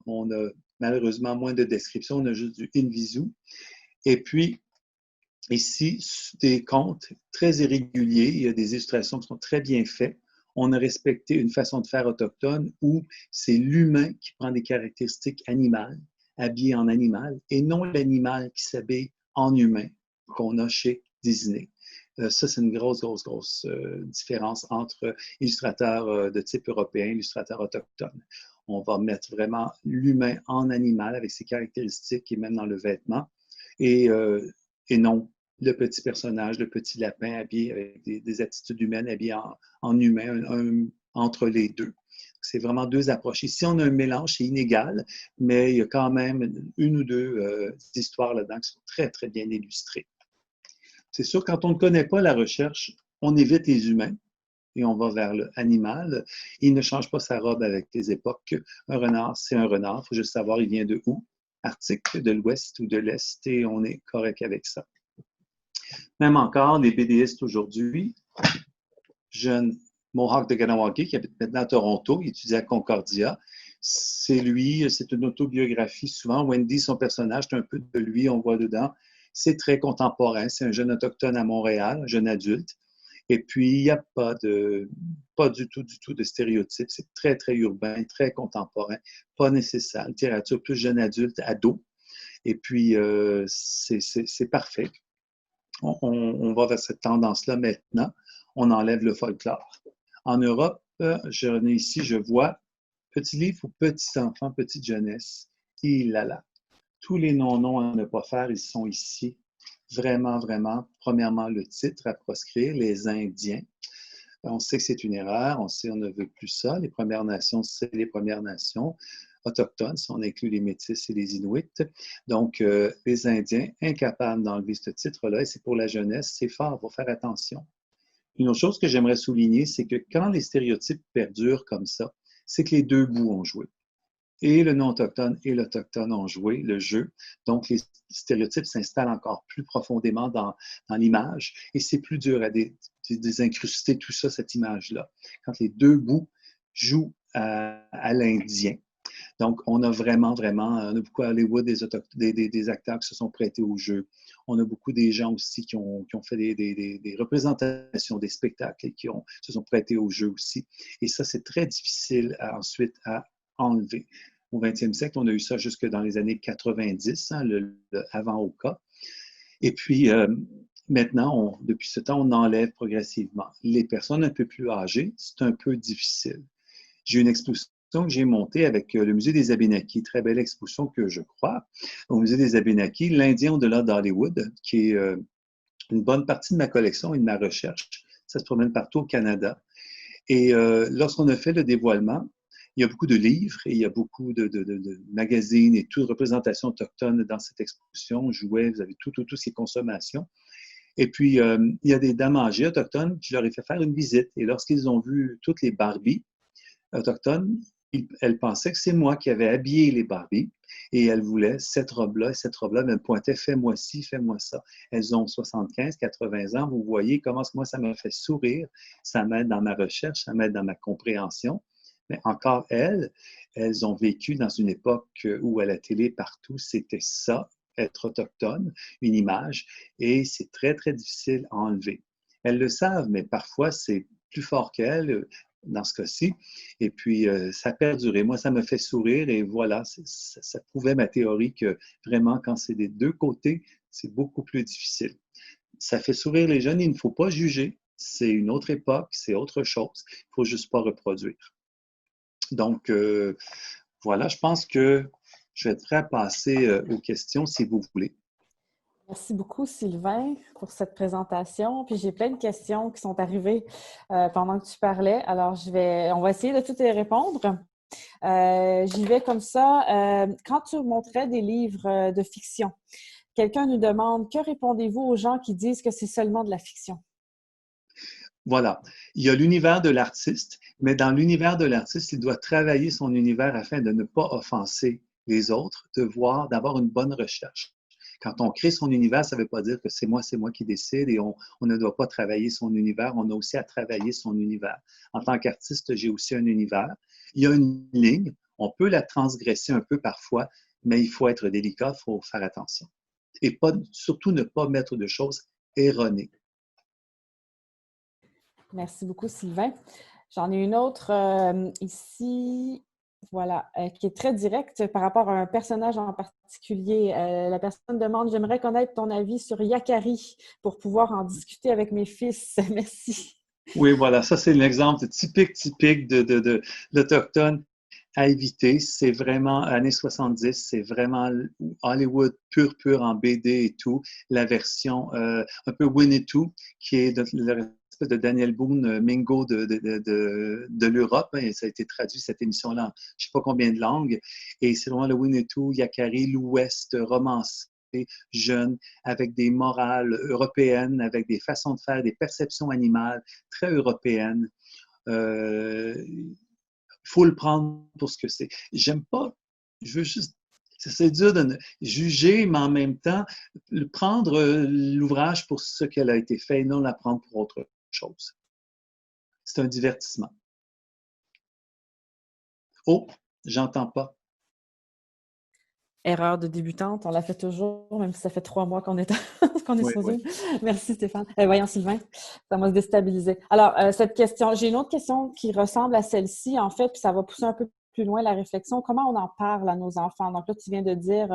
On a malheureusement moins de descriptions, on a juste du in visu. Et puis, ici, des contes très irréguliers, il y a des illustrations qui sont très bien faites. On a respecté une façon de faire autochtone où c'est l'humain qui prend des caractéristiques animales, habillé en animal, et non l'animal qui s'habille en humain. qu'on a chez Disney. Ça, c'est une grosse différence entre illustrateurs de type européen et illustrateurs autochtones. On va mettre vraiment l'humain en animal avec ses caractéristiques et même dans le vêtement, et non le petit personnage, le petit lapin habillé avec des attitudes humaines, habillé en humain, entre les deux. C'est vraiment deux approches. Ici, on a un mélange, c'est inégal, mais il y a quand même une ou deux histoires là-dedans qui sont très bien illustrées. C'est sûr, quand on ne connaît pas la recherche, on évite les humains et on va vers l'animal. Il ne change pas sa robe avec les époques. Un renard, c'est un renard. Il faut juste savoir, il vient de où? Arctique, de l'ouest ou de l'est, et on est correct avec ça. Même encore, les BDistes aujourd'hui, jeune Mohawk de Ganawagi, qui habite maintenant à Toronto, il étudie à Concordia. C'est lui, c'est une autobiographie souvent. Wendy, son personnage, c'est un peu de lui, on voit dedans. C'est très contemporain. C'est un jeune autochtone à Montréal, un jeune adulte. Et puis, il n'y a pas du tout de stéréotypes. C'est très urbain, très contemporain, pas nécessaire. Littérature plus jeune adulte, ado. Et puis, c'est parfait. On va vers cette tendance-là maintenant. On enlève le folklore. En Europe, j'en ai ici, je vois petits livres pour petits enfants, petite jeunesse. Là. Tous les non-noms à ne pas faire, ils sont ici. Vraiment. Premièrement, le titre à proscrire, les Indiens. On sait que c'est une erreur, on sait qu'on ne veut plus ça. Les Premières Nations, c'est les Premières Nations autochtones, si on inclut les Métis et les Inuits. Donc, les Indiens, incapables d'enlever ce titre-là, et c'est pour la jeunesse, c'est fort, il faut faire attention. Une autre chose que j'aimerais souligner, c'est que quand les stéréotypes perdurent comme ça, c'est que les deux bouts ont joué. Et le non-autochtone et l'autochtone ont joué le jeu. Donc, les stéréotypes s'installent encore plus profondément dans l'image et c'est plus dur à désincruster tout ça, cette image-là. Quand les deux bouts jouent à l'Indien. Donc, on a vraiment, on a beaucoup à Hollywood des acteurs qui se sont prêtés au jeu. On a beaucoup des gens aussi qui ont fait des représentations, des spectacles et qui se sont prêtés au jeu aussi. Et ça, c'est très difficile ensuite à enlever. Au 20e siècle, on a eu ça jusque dans les années 90, le avant Oka. Et puis, maintenant, depuis ce temps, on enlève progressivement. Les personnes un peu plus âgées, c'est un peu difficile. J'ai une exposition que j'ai montée avec le Musée des Abénakis, très belle exposition que je crois, au Musée des Abénakis, l'Indien au-delà d'Hollywood, qui est une bonne partie de ma collection et de ma recherche. Ça se promène partout au Canada. Et lorsqu'on a fait le dévoilement, il y a beaucoup de livres et il y a beaucoup de magazines et toutes représentations autochtones dans cette exposition. Jouets, vous avez tout ce qui est consommation. Et puis, il y a des dames âgées autochtones, je leur ai fait faire une visite. Et lorsqu'ils ont vu toutes les Barbies autochtones, elles pensaient que c'est moi qui avais habillé les Barbies et elles voulaient cette robe-là et cette robe-là, mais elles me pointaient « fais-moi ci, fais-moi ça ». Elles ont 75, 80 ans, vous voyez comment moi ça me fait sourire, ça m'aide dans ma recherche, ça m'aide dans ma compréhension. Mais encore elles ont vécu dans une époque où à la télé, partout, c'était ça, être autochtone, une image, et c'est très difficile à enlever. Elles le savent, mais parfois c'est plus fort qu'elles dans ce cas-ci. Et puis, ça a perduré. Moi, ça me fait sourire et voilà, ça prouvait ma théorie que vraiment, quand c'est des deux côtés, c'est beaucoup plus difficile. Ça fait sourire les jeunes, il ne faut pas juger. C'est une autre époque, c'est autre chose. Il ne faut juste pas reproduire. Donc, voilà, je pense que je vais être prêt à passer aux questions si vous voulez. Merci beaucoup, Sylvain, pour cette présentation. Puis j'ai plein de questions qui sont arrivées pendant que tu parlais. Alors, on va essayer de toutes les répondre. J'y vais comme ça. Quand tu montrais des livres de fiction, quelqu'un nous demande, que répondez-vous aux gens qui disent que c'est seulement de la fiction? Voilà. Il y a l'univers de l'artiste, mais dans l'univers de l'artiste, il doit travailler son univers afin de ne pas offenser les autres, d'avoir une bonne recherche. Quand on crée son univers, ça ne veut pas dire que c'est moi qui décide et on ne doit pas travailler son univers. On a aussi à travailler son univers. En tant qu'artiste, j'ai aussi un univers. Il y a une ligne. On peut la transgresser un peu parfois, mais il faut être délicat, il faut faire attention. Et surtout ne pas mettre de choses erronées. Merci beaucoup, Sylvain. J'en ai une autre ici. Voilà, qui est très direct par rapport à un personnage en particulier. La personne demande: «J'aimerais connaître ton avis sur Yakari pour pouvoir en discuter avec mes fils. Merci.» Oui, voilà, ça c'est l'exemple typique de l'Autochtone à éviter. C'est vraiment années 70, c'est vraiment Hollywood pur en BD et tout. La version un peu Winnetou, qui est l'espèce de Daniel Boone Mingo de l'Europe. Hein, et ça a été traduit, cette émission-là, en je ne sais pas combien de langues. Et c'est vraiment le Winnetou, Yakari, l'Ouest romancé, jeune, avec des morales européennes, avec des façons de faire, des perceptions animales très européennes. Il faut le prendre pour ce que c'est. J'aime pas, je veux juste, c'est dur de juger, mais en même temps, prendre l'ouvrage pour ce qu'elle a été fait et non la prendre pour autre chose. C'est un divertissement. Oh, j'entends pas. Erreur de débutante, on la fait toujours, même si ça fait 3 mois qu'on est, qu'on est Oui, sur oui. Zoom. Merci Stéphane. Voyons Sylvain, ça m'a déstabilisé. Alors, cette question, j'ai une autre question qui ressemble à celle-ci, en fait, puis ça va pousser un peu plus loin la réflexion. Comment on en parle à nos enfants? Donc là, tu viens de dire,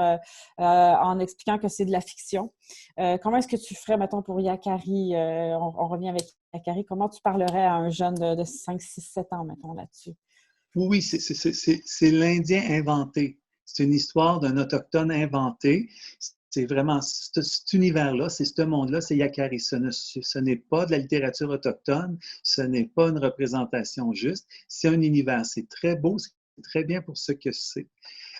en expliquant que c'est de la fiction. Comment est-ce que tu ferais, mettons, pour Yakari? On revient avec Yakari. Comment tu parlerais à un jeune de 5, 6, 7 ans, mettons, là-dessus? Oui, c'est l'Indien inventé. C'est une histoire d'un autochtone inventé. C'est vraiment cet univers-là, c'est ce monde-là, c'est Yakari. Ce n'est pas de la littérature autochtone, ce n'est pas une représentation juste, c'est un univers. C'est très beau, c'est très bien pour ce que c'est.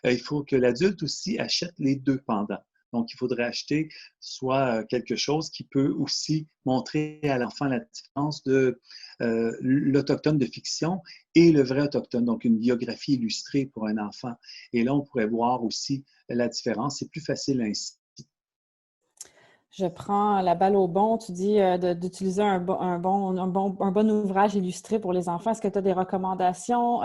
Il faut que l'adulte aussi achète les deux pendant. Donc, il faudrait acheter soit quelque chose qui peut aussi montrer à l'enfant la différence de l'autochtone de fiction et le vrai autochtone, donc une biographie illustrée pour un enfant. Et là, on pourrait voir aussi la différence. C'est plus facile ainsi. Je prends la balle au bon. Tu dis d'utiliser un bon ouvrage illustré pour les enfants. Est-ce que tu as des recommandations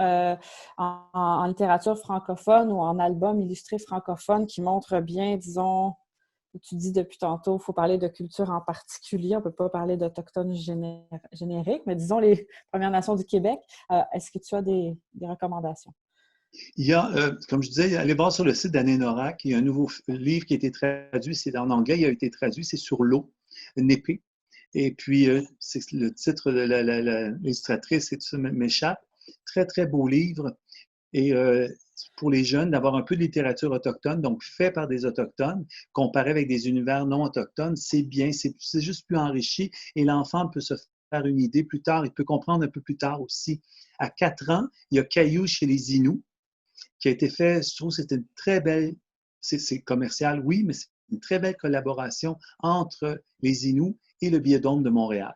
en littérature francophone ou en album illustré francophone qui montrent bien, disons, tu dis depuis tantôt, il faut parler de culture en particulier. On ne peut pas parler d'Autochtones génériques, mais disons les Premières Nations du Québec. Est-ce que tu as des recommandations? Il y a, comme je disais, allez voir sur le site d'Anne Norac, il y a un nouveau livre qui a été traduit, c'est en anglais, il a été traduit, c'est sur l'eau, une épée. Et puis, c'est le titre de l'illustratrice, et tout ça m'échappe. Très, très beau livre. Et pour les jeunes, d'avoir un peu de littérature autochtone, donc fait par des autochtones, comparé avec des univers non autochtones, c'est bien, c'est juste plus enrichi et l'enfant peut se faire une idée plus tard, il peut comprendre un peu plus tard aussi. À 4 ans, il y a Caillou chez les Inuits qui a été fait, je trouve que c'est une très belle, c'est commercial, oui, mais c'est une très belle collaboration entre les Inuits et le Biodôme de Montréal.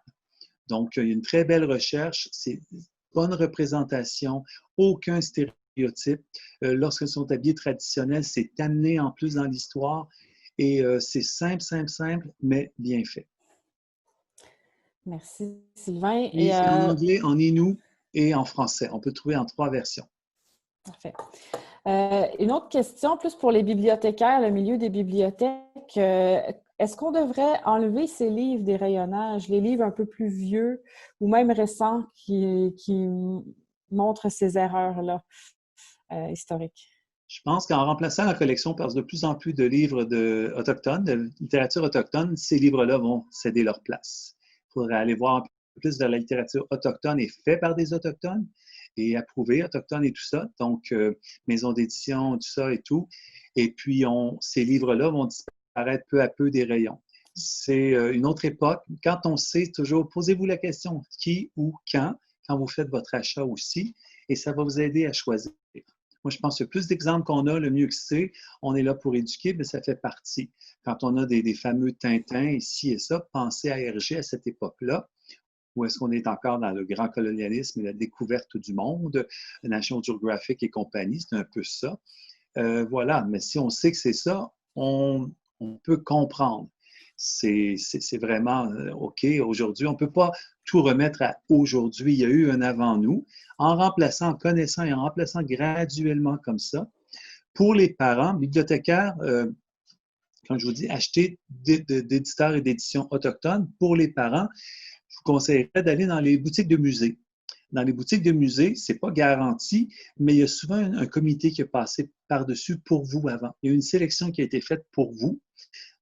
Donc, il y a une très belle recherche, c'est une bonne représentation, aucun stéréotype. Lorsqu'ils sont habillés traditionnels, c'est amené en plus dans l'histoire et c'est simple, mais bien fait. Merci, Sylvain. Et c'est en anglais, en inou et en français. On peut trouver en 3 versions. Parfait. Une autre question, plus pour les bibliothécaires, le milieu des bibliothèques. Est-ce qu'on devrait enlever ces livres des rayonnages, les livres un peu plus vieux ou même récents qui montrent ces erreurs-là historiques? Je pense qu'en remplaçant la collection par de plus en plus de livres autochtones, de littérature autochtone, ces livres-là vont céder leur place. Il faudrait aller voir un peu plus vers la littérature autochtone et faite par des autochtones et approuvée, autochtone et tout ça. Donc, maison d'édition, tout ça et tout. Et puis, ces livres-là vont disparaître peu à peu des rayons. C'est une autre époque. Quand on sait toujours, posez-vous la question qui ou quand vous faites votre achat aussi, et ça va vous aider à choisir. Moi, je pense que plus d'exemples qu'on a, le mieux que c'est. On est là pour éduquer, mais ça fait partie. Quand on a des fameux Tintins ici et ça, pensez à Hergé à cette époque-là, où est-ce qu'on est encore dans le grand colonialisme et la découverte du monde, National Geographic et compagnie, c'est un peu ça. Voilà, mais si on sait que c'est ça, on peut comprendre. C'est vraiment OK. Aujourd'hui, on ne peut pas tout remettre à aujourd'hui. Il y a eu un avant nous. En remplaçant, en connaissant et en remplaçant graduellement comme ça, pour les parents, bibliothécaires, comme je vous dis, acheter d'éditeurs et d'éditions autochtones. Pour les parents, je vous conseillerais d'aller dans les boutiques de musées. Dans les boutiques de musées, ce n'est pas garanti, mais il y a souvent un comité qui a passé par-dessus pour vous avant. Il y a une sélection qui a été faite pour vous.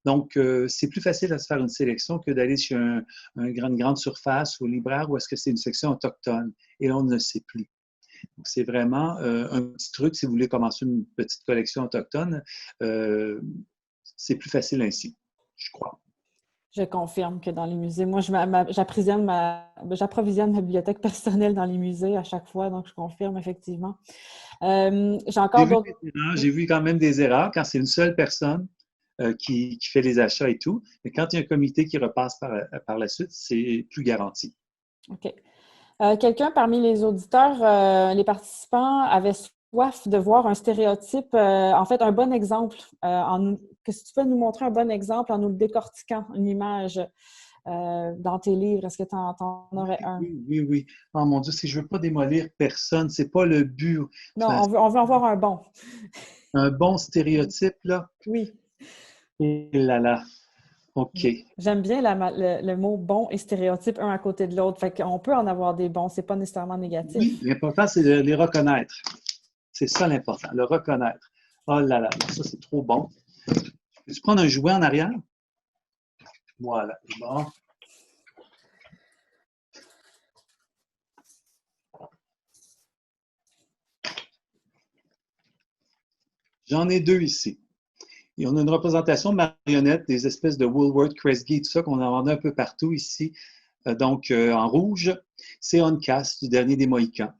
Donc, c'est plus facile à se faire une sélection que d'aller chez une grande surface ou libraire où est-ce que c'est une section autochtone. Et là, on ne sait plus. Donc, c'est vraiment un petit truc si vous voulez commencer une petite collection autochtone. C'est plus facile ainsi, je crois. Je confirme que dans les musées, moi, j'approvisionne ma bibliothèque personnelle dans les musées à chaque fois, donc je confirme effectivement. J'ai encore d'autres... J'ai vu quand même des erreurs quand c'est une seule personne qui fait les achats et tout. Mais quand il y a un comité qui repasse par la suite, c'est plus garanti. OK. Quelqu'un parmi les auditeurs, les participants, avait soif de voir un stéréotype, en fait, un bon exemple. Qu'est-ce que tu peux nous montrer un bon exemple en nous le décortiquant, une image dans tes livres? Est-ce que tu en aurais un? Oui. Oh mon Dieu, si je ne veux pas démolir personne, c'est pas le but. Non, on veut en voir un bon. Un bon stéréotype, là? Oui. Et là. OK. J'aime bien le mot bon et stéréotype un à côté de l'autre. Fait qu'on peut en avoir des bons, c'est pas nécessairement négatif. Oui, l'important, c'est de les reconnaître. C'est ça l'important, le reconnaître. Oh là, ça c'est trop bon. Peux-tu prendre un jouet en arrière? Voilà, bon. J'en ai deux ici. Et on a une représentation de marionnettes, des espèces de Woolworth, Kresge, tout ça qu'on en a un peu partout ici. Donc, en rouge, c'est Oncas du dernier des Mohicans.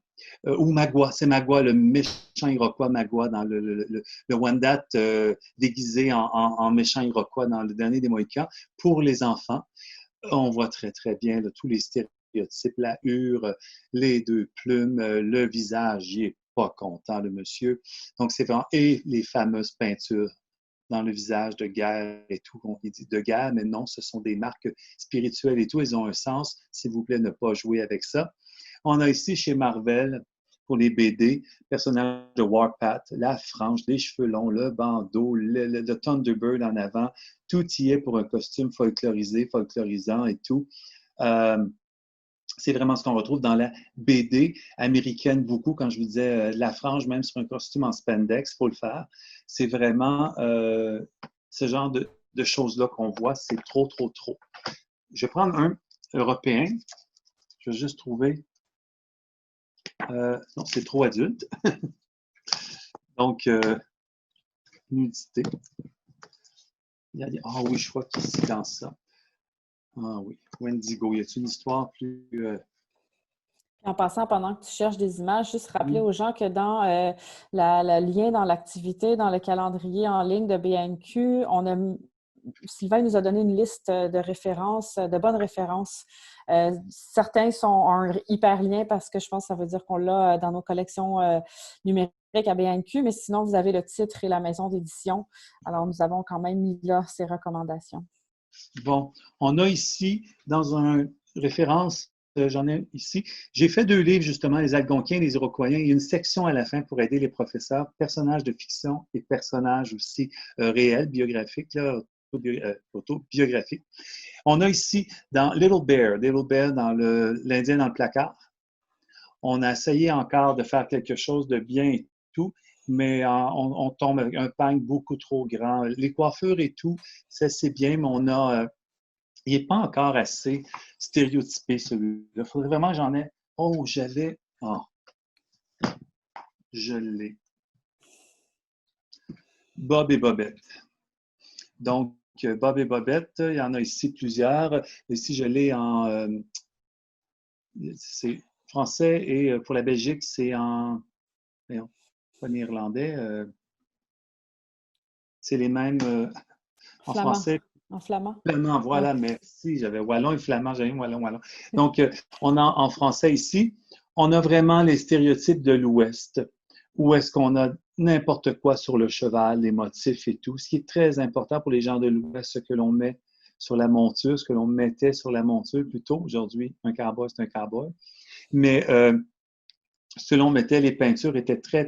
Ou Magua, c'est Magua, le méchant Iroquois Magua dans le Wendat déguisé en méchant Iroquois dans le dernier des Mohicans. Pour les enfants, on voit très, très bien là, tous les stéréotypes, la hure, les deux plumes, le visage, il n'est pas content, le monsieur. Donc, c'est vraiment... Et les fameuses peintures dans le visage de guerre et tout. On dit de guerre, mais non, ce sont des marques spirituelles et tout. Elles ont un sens. S'il vous plaît, ne pas jouer avec ça. On a ici chez Marvel, pour les BD, personnage de Warpath, la frange, les cheveux longs, le bandeau, le Thunderbird en avant. Tout y est pour un costume folklorisant et tout. C'est vraiment ce qu'on retrouve dans la BD américaine beaucoup. Quand je vous disais la frange, même sur un costume en spandex, il faut le faire. C'est vraiment ce genre de choses-là qu'on voit. C'est trop. Je vais prendre un européen. Je vais juste trouver... non, c'est trop adulte. Donc, nudité. Ah oui, je crois qu'ici, dans ça. Ah oui, Wendigo. Y a-t-il une histoire plus... En passant, pendant que tu cherches des images, juste rappeler aux gens que dans le lien dans l'activité, dans le calendrier en ligne de BNQ, Sylvain nous a donné une liste de références, de bonnes références. Certains ont un hyperlien parce que je pense que ça veut dire qu'on l'a dans nos collections numériques à BNQ, mais sinon, vous avez le titre et la maison d'édition. Alors, nous avons quand même mis là ces recommandations. Bon, on a ici, dans une référence, j'en ai ici, j'ai fait 2 livres justement, Les Algonquiens et les Iroquois. Il y a une section à la fin pour aider les professeurs, personnages de fiction et personnages aussi réels, biographiques, là, autobiographiques. On a ici dans Little Bear dans l'Indien dans le placard. On a essayé encore de faire quelque chose de bien et tout, mais on tombe avec un pagne beaucoup trop grand. Les coiffures et tout, c'est bien, mais il n'est pas encore assez stéréotypé, celui-là. Il faudrait vraiment que j'en ai... Oh, j'avais... Oh, je l'ai. Bob et Bobette. Donc, Bob et Bobette, il y en a ici plusieurs. Ici, je l'ai en... c'est français et pour la Belgique, c'est en... Voyons, pas néerlandais. C'est les mêmes... en Flamand. français... En flamand. Flamand, voilà, ouais. merci. J'avais wallon et flamand, j'avais wallon. Donc, on a en français ici, on a vraiment les stéréotypes de l'Ouest, où est-ce qu'on a n'importe quoi sur le cheval, les motifs et tout, ce qui est très important pour les gens de l'Ouest, ce que l'on met sur la monture, ce que l'on mettait sur la monture plutôt. Aujourd'hui, un cowboy, c'est un cowboy. Mais ce que l'on mettait, les peintures étaient très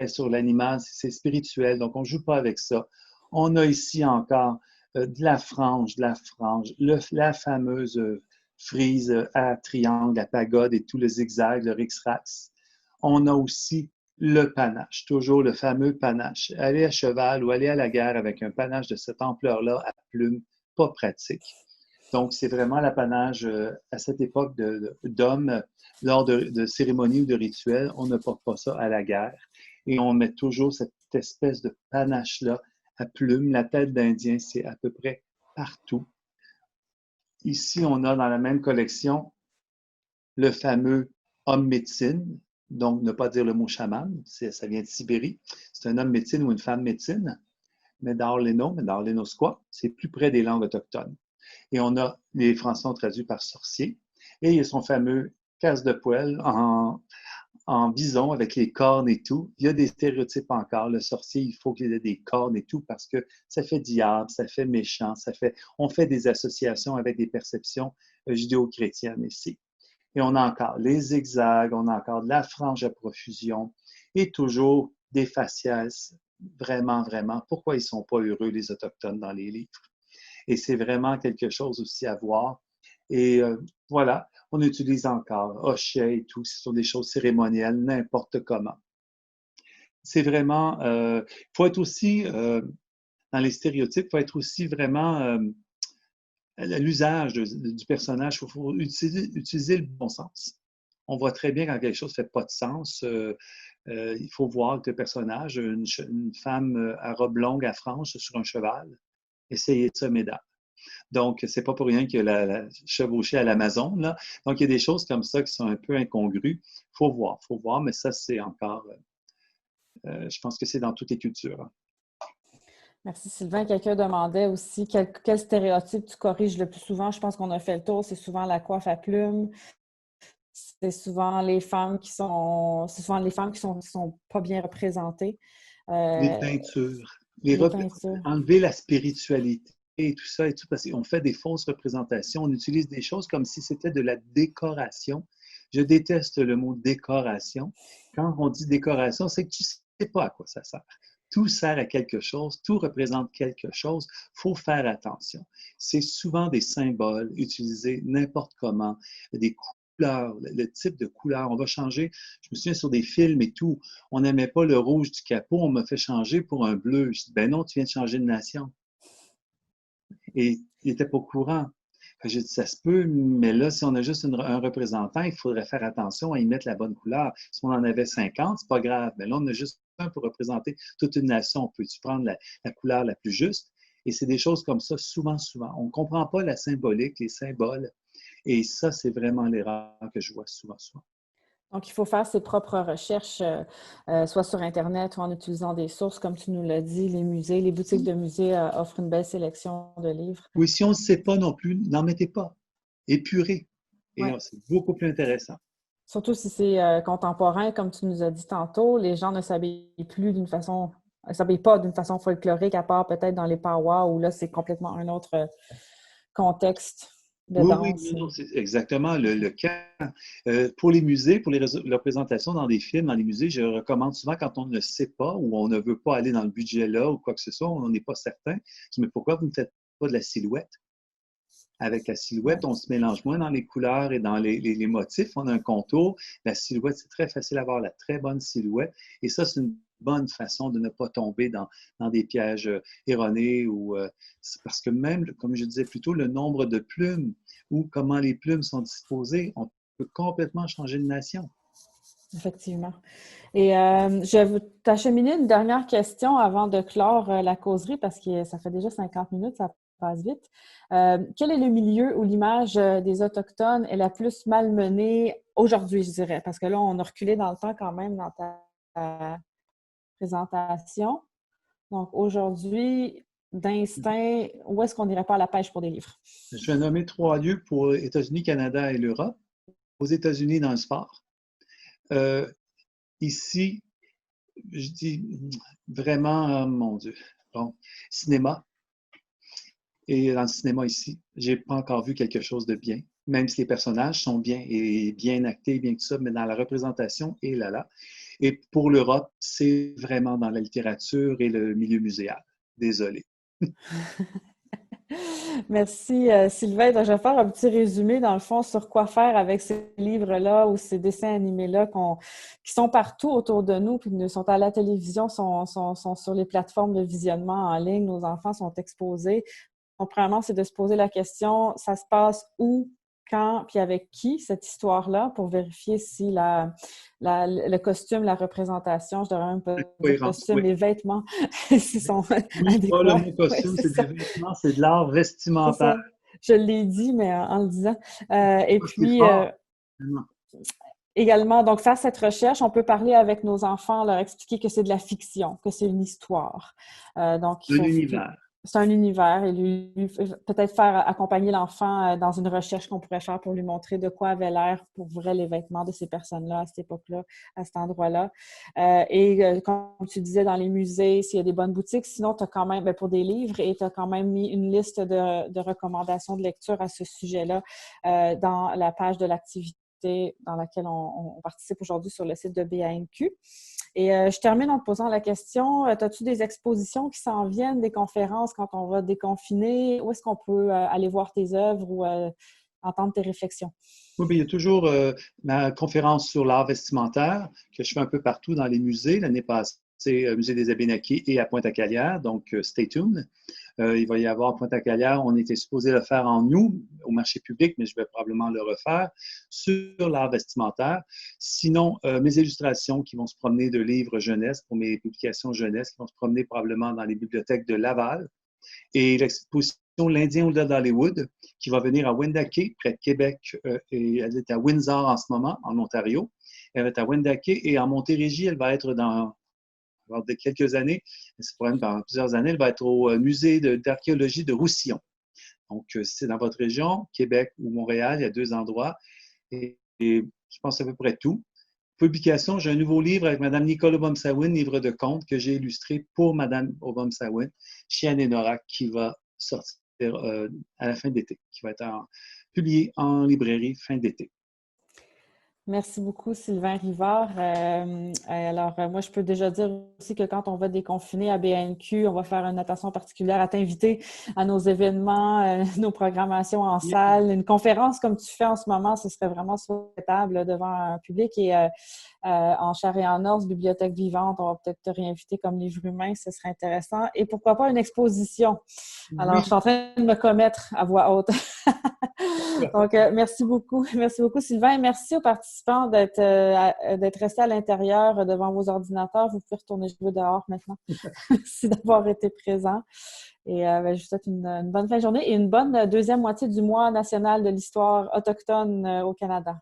sur l'animal, c'est spirituel, donc on ne joue pas avec ça. On a ici encore de la frange, la fameuse frise à triangle, à pagode et tout le zigzag, le rixe-raxe. On a aussi le panache, toujours le fameux panache. Aller à cheval ou aller à la guerre avec un panache de cette ampleur-là à plume, pas pratique. Donc, c'est vraiment l'apanage à cette époque d'hommes, lors de cérémonies ou de rituels, on ne porte pas ça à la guerre. Et on met toujours cette espèce de panache-là à plume. La tête d'Indien, c'est à peu près partout. Ici, on a dans la même collection le fameux homme médecine, donc ne pas dire le mot chaman, ça vient de Sibérie. C'est un homme médecine ou une femme médecine, mais d'Arléno-Squat, c'est plus près des langues autochtones. Et on a, les Français ont traduit par sorcier, et il y a son fameux casse de poêle en bison avec les cornes et tout. Il y a des stéréotypes encore. Le sorcier, il faut qu'il ait des cornes et tout parce que ça fait diable, ça fait méchant, on fait des associations avec des perceptions judéo-chrétiennes ici. Et on a encore les zigzags, on a encore de la frange à profusion et toujours des faciès. Vraiment, vraiment. Pourquoi ils ne sont pas heureux, les Autochtones, dans les livres? Et c'est vraiment quelque chose aussi à voir. Et voilà, on utilise encore hochet et tout. Ce sont des choses cérémonielles, n'importe comment. C'est vraiment, il faut être aussi, dans les stéréotypes, il faut être aussi vraiment l'usage du personnage. Il faut utiliser le bon sens. On voit très bien quand quelque chose ne fait pas de sens. Il faut voir que le personnage, une femme à robe longue à franges sur un cheval, essayer de se mesdames. Donc, c'est pas pour rien que la chevauchée à l'Amazon, là. Donc, il y a des choses comme ça qui sont un peu incongrues. Faut voir, mais ça, c'est encore, je pense que c'est dans toutes les cultures. Hein. Merci Sylvain. Quelqu'un demandait aussi quel stéréotype tu corriges le plus souvent. Je pense qu'on a fait le tour. C'est souvent la coiffe à plumes. C'est souvent les femmes qui sont pas bien représentées. Les peintures, Les peintures. enlever la spiritualité et tout ça, parce qu'on fait des fausses représentations. On utilise des choses comme si c'était de la décoration. Je déteste le mot décoration. Quand on dit décoration, c'est que tu ne sais pas à quoi ça sert. Tout sert à quelque chose, tout représente quelque chose. Il faut faire attention. C'est souvent des symboles utilisés n'importe comment, des couleurs, le type de couleur. On va changer. Je me souviens sur des films et tout, on n'aimait pas le rouge du capot, on m'a fait changer pour un bleu. Je dis, ben non, tu viens de changer de nation. Et il n'était pas au courant. J'ai dit, ça se peut, mais là, si on a juste un représentant, il faudrait faire attention à y mettre la bonne couleur. Si on en avait 50, c'est pas grave. Mais là, on a juste un pour représenter toute une nation. Peux-tu prendre la couleur la plus juste? Et c'est des choses comme ça, souvent, souvent. On ne comprend pas la symbolique, les symboles. Et ça, c'est vraiment l'erreur que je vois souvent, souvent. Donc, il faut faire ses propres recherches, soit sur Internet ou en utilisant des sources, comme tu nous l'as dit. Les musées, les boutiques de musées offrent une belle sélection de livres. Oui, si on ne sait pas non plus, n'en mettez pas. Épurez. Et Ouais. c'est beaucoup plus intéressant. Surtout si c'est contemporain, comme tu nous as dit tantôt, les gens ne s'habillent pas d'une façon folklorique, à part peut-être dans les powwows, où là, c'est complètement un autre contexte de Oui, oui, danse. non, c'est exactement le cas. Pour les musées, pour les représentations dans des films, dans les musées, je recommande souvent quand on ne sait pas ou on ne veut pas aller dans le budget là ou quoi que ce soit, on n'en est pas certain. Je dis, mais pourquoi vous ne faites pas de la silhouette? Avec la silhouette, Ouais. on se mélange moins dans les couleurs et dans les motifs. On a un contour. La silhouette, c'est très facile à avoir la très bonne silhouette. Et ça, c'est une bonne façon de ne pas tomber dans des pièges erronés ou parce que même, comme je disais plus tôt, le nombre de plumes ou comment les plumes sont disposées, on peut complètement changer de nation. Effectivement. Et je vais t'acheminer une dernière question avant de clore la causerie parce que ça fait déjà 50 minutes, ça passe vite. Quel est le milieu où l'image des Autochtones est la plus malmenée aujourd'hui, je dirais? Parce que là, on a reculé dans le temps quand même dans ta présentation. Donc aujourd'hui, d'instinct, où est-ce qu'on n'irait pas à la pêche pour des livres? Je vais nommer 3 lieux pour États-Unis, Canada et l'Europe. Aux États-Unis, dans le sport. Euh, Ici, je dis vraiment, oh mon Dieu, bon, cinéma. Et dans le cinéma ici, j'ai pas encore vu quelque chose de bien, même si les personnages sont bien et bien actés, bien que ça, mais dans la représentation, et là là. Et pour l'Europe, c'est vraiment dans la littérature et le milieu muséal. Désolé. Merci, Sylvain. Donc, je vais faire un petit résumé, dans le fond, sur quoi faire avec ces livres-là ou ces dessins animés-là qui sont partout autour de nous, puis sont à la télévision, sont sur les plateformes de visionnement en ligne. Nos enfants sont exposés. Donc, premièrement, c'est de se poser la question, ça se passe où, quand, puis avec qui, cette histoire-là, pour vérifier si le costume, la représentation, je devrais même pas dire Cohérence, costume, oui. les vêtements, s'ils sont Oui, pas le adéquats. mot Oui, costume, c'est c'est ça. des vêtements, c'est de l'art C'est vestimentaire. ça. Je l'ai dit, mais en le disant. Et Ah, c'est puis, fort. Vraiment. également, donc, faire cette recherche, on peut parler avec nos enfants, leur expliquer que c'est de la fiction, que c'est une histoire. Donc, il Un faut... univers. C'est un univers et peut-être faire accompagner l'enfant dans une recherche qu'on pourrait faire pour lui montrer de quoi avaient l'air pour vrai les vêtements de ces personnes-là à cette époque-là, à cet endroit-là. Comme tu disais, dans les musées, s'il y a des bonnes boutiques, sinon tu as quand même, pour des livres, et tu as quand même mis une liste de recommandations de lecture à ce sujet-là dans la page de l'activité dans laquelle on participe aujourd'hui sur le site de BANQ. Et je termine en te posant la question, as-tu des expositions qui s'en viennent, des conférences quand on va déconfiner? Où est-ce qu'on peut aller voir tes œuvres ou entendre tes réflexions? Oui, bien, il y a toujours ma conférence sur l'art vestimentaire que je fais un peu partout dans les musées. L'année passée, au Musée des Abénaquis et à Pointe-à-Calière, donc stay tuned. Il va y avoir à Pointe-à-Calière, on était supposé le faire en août au marché public, mais je vais probablement le refaire sur l'art vestimentaire. Sinon, mes illustrations qui vont se promener de livres jeunesse pour mes publications jeunesse, qui vont se promener probablement dans les bibliothèques de Laval. Et l'exposition L'Indien au-delà d'Hollywood, qui va venir à Wendake, près de Québec, et elle est à Windsor en ce moment, en Ontario. Elle est à Wendake et en Montérégie, elle va être dans quelques années, c'est pour elle dans plusieurs années, elle va être au musée d'archéologie de Roussillon. Donc, c'est dans votre région, Québec ou Montréal, il y a 2 endroits. Et je pense à peu près tout. Publication, j'ai un nouveau livre avec Mme Nicole Obomsawin, livre de contes que j'ai illustré pour Mme Obomsawin, Chienne et Nora, qui va sortir à la fin d'été, qui va être publié en librairie fin d'été. Merci beaucoup, Sylvain Rivard. Moi, je peux déjà dire aussi que quand on va déconfiner à BNQ, on va faire une attention particulière à t'inviter à nos événements, nos programmations en salle. Une conférence comme tu fais en ce moment, ce serait vraiment souhaitable devant un public. Et en chair et en os, Bibliothèque vivante, on va peut-être te réinviter comme livre humain, ce serait intéressant. Et pourquoi pas une exposition? Alors, je suis en train de me commettre à voix haute. Donc, merci beaucoup. Merci beaucoup, Sylvain. Et merci aux participants d'être restés à l'intérieur devant vos ordinateurs. Vous pouvez retourner jouer dehors maintenant. Merci d'avoir été présents. Et je vous souhaite une bonne fin de journée et une bonne deuxième moitié du mois national de l'histoire autochtone au Canada.